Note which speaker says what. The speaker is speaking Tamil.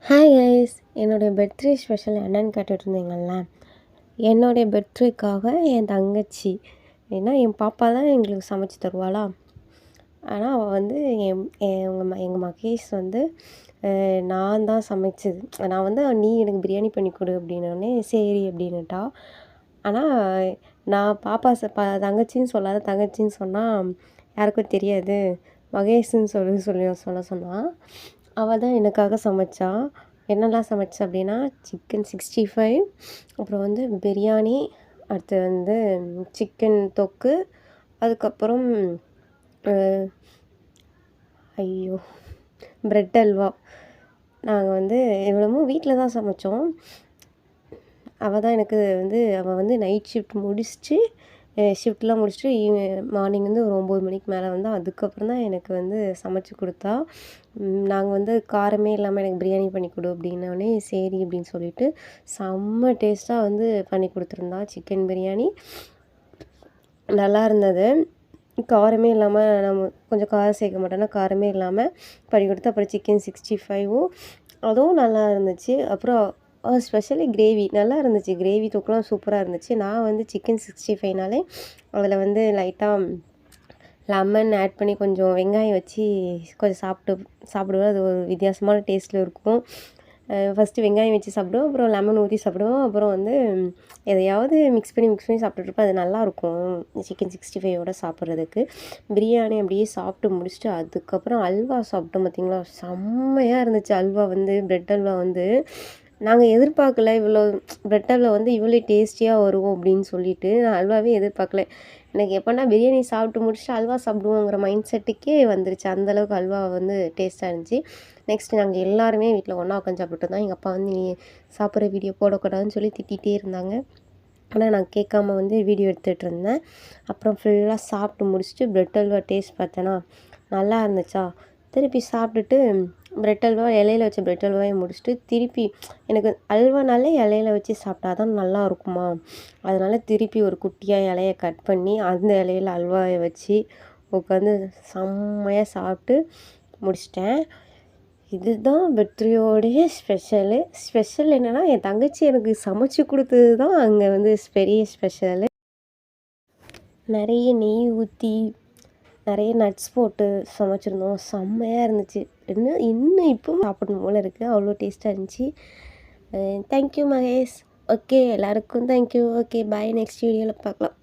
Speaker 1: ஹாய் கைஸ், என்னுடைய பர்த்டே ஸ்பெஷல் என்னன்னு கேட்டுட்ருந்தீங்கள்ல. என்னுடைய பர்த்டேக்காக என் தங்கச்சி, ஏன்னா என் பாப்பா தான் எங்களுக்கு சமைச்சு தருவாளா. ஆனால் அவள் வந்து எங்கள் மகேஷ் வந்து நான் தான் சமைச்சது. நான் வந்து நீ எனக்கு பிரியாணி பண்ணி கொடு அப்படின்னோடனே சரி அப்படின்னுட்டா. ஆனால் நான் பாப்பா தங்கச்சின்னு சொல்லாத, தங்கச்சின்னு சொன்னால் யாருக்கும் தெரியாது, மகேஷ்ன்னு சொல்ல சொன்னான். அவள் தான் எனக்காக சமைச்சா. என்னெல்லாம் சமைச்சா அப்படின்னா, சிக்கன் 65, அப்புறம் வந்து பிரியாணி, அடுத்து வந்து சிக்கன் தொக்கு, அதுக்கப்புறம் ஐயோ பிரெட் அல்வா. நாங்கள் வந்து இவ்வளவும் வீட்டில் தான் சமைச்சோம். அவள் தான் எனக்கு வந்து அவள் வந்து நைட் ஷிஃப்ட்லாம் முடிச்சுட்டு மார்னிங் வந்து ஒரு 9 மணிக்கு மேலே வந்து அதுக்கப்புறம் தான் எனக்கு வந்து சமைச்சு கொடுத்தா. நாங்கள் வந்து காரமே இல்லாமல் எனக்கு பிரியாணி பண்ணி கொடு அப்படின்னோடனே சரி அப்படின்னு சொல்லிட்டு செம்ம டேஸ்ட்டாக வந்து பண்ணி கொடுத்துருந்தா. சிக்கன் பிரியாணி நல்லா இருந்தது. காரமே இல்லாமல், நம்ம கொஞ்சம் காரம் சேர்க்க மாட்டோன்னா காரமே இல்லாமல் பண்ணி கொடுத்து, அப்புறம் சிக்கன் 65வும் அதுவும் நல்லா இருந்துச்சு. அப்புறம் ஸ்பெஷலி கிரேவி நல்லா இருந்துச்சு. கிரேவி தொக்குலாம் சூப்பராக இருந்துச்சு. நான் வந்து சிக்கன் 65னாலே அதில் வந்து லைட்டாக லெமன் ஆட் பண்ணி கொஞ்சம் வெங்காயம் வச்சு கொஞ்சம் சாப்பிடுவேன். அது ஒரு வித்தியாசமான டேஸ்ட்டில் இருக்கும். ஃபஸ்ட்டு வெங்காயம் வச்சு சாப்பிடுவோம், அப்புறம் லெமன் ஊற்றி சாப்பிடுவோம், அப்புறம் வந்து எதையாவது மிக்ஸ் பண்ணி சாப்பிட்டுட்ருப்பேன். அது நல்லாயிருக்கும் சிக்கன் 65யோட சாப்பிட்றதுக்கு. பிரியாணி அப்படியே சாப்பிட்டு முடிச்சுட்டு அதுக்கப்புறம் அல்வா சாப்பிட்டோம் பார்த்திங்களா, செம்மையாக இருந்துச்சு. அல்வா வந்து பிரெட் அல்வா வந்து நாங்கள் எதிர்பார்க்கல, இவ்வளோ பிரெட் அல்வா வந்து இவ்வளோ டேஸ்டியாக வரும் அப்படின்னு சொல்லிட்டு. நான் அல்வாவே எதிர்பார்க்கல. எனக்கு எப்போனா பிரியாணி சாப்பிட்டு முடிச்சுட்டு அல்வா சாப்பிடுவோங்கிற மைண்ட் செட்டுக்கே வந்துருச்சு. அந்தளவுக்கு அல்வா வந்து டேஸ்ட்டாக இருந்துச்சு. நெக்ஸ்ட்டு நாங்கள் எல்லாருமே வீட்டில் ஒன்றா உட்காந்து சாப்பிட்டுட்டு இருந்தோம். எங்கள் அப்பா வந்து நீ சாப்பிட்ற வீடியோ போடக்கூடாதுன்னு சொல்லி திட்டிகிட்டே இருந்தாங்க. ஆனால் நான் கேட்காம வந்து வீடியோ எடுத்துகிட்டு இருந்தேன். அப்புறம் ஃபுல்லாக சாப்பிட்டு முடிச்சுட்டு பிரெட் அல்வா டேஸ்ட் பார்த்தேன்னா நல்லா இருந்துச்சா, திருப்பி சாப்பிட்டுட்டு பிரெட் அல்வா இலையில வச்ச பிரெட் அல்வாவையும் முடிச்சுட்டு திருப்பி எனக்கு அல்வானாலே இலையில வச்சு சாப்பிட்டா தான் நல்லா இருக்குமா, அதனால் திருப்பி ஒரு குட்டியாக இலைய கட் பண்ணி அந்த இலையில அல்வாவை வச்சு உட்காந்து செம்மையாக சாப்பிட்டு முடிச்சிட்டேன். இதுதான் பர்த்டேயோடைய ஸ்பெஷல் என்னென்னா, என் தங்கச்சி எனக்கு சமைச்சு கொடுத்தது தான் அங்கே வந்து பெரிய ஸ்பெஷலு. நிறைய நெய் ஊற்றி நிறைய நட்ஸ் போட்டு சமைச்சிருந்தோம். செம்மையாக இருந்துச்சு. இன்னும் இப்போவும் சாப்பிடணும் போல் இருக்குது, அவ்வளோ டேஸ்ட்டாக இருந்துச்சு. தேங்க்யூ மகேஷ். ஓகே, எல்லாருக்கும் தேங்க்யூ. ஓகே, பாய். நெக்ஸ்ட் வீடியோவில் பார்க்கலாம்.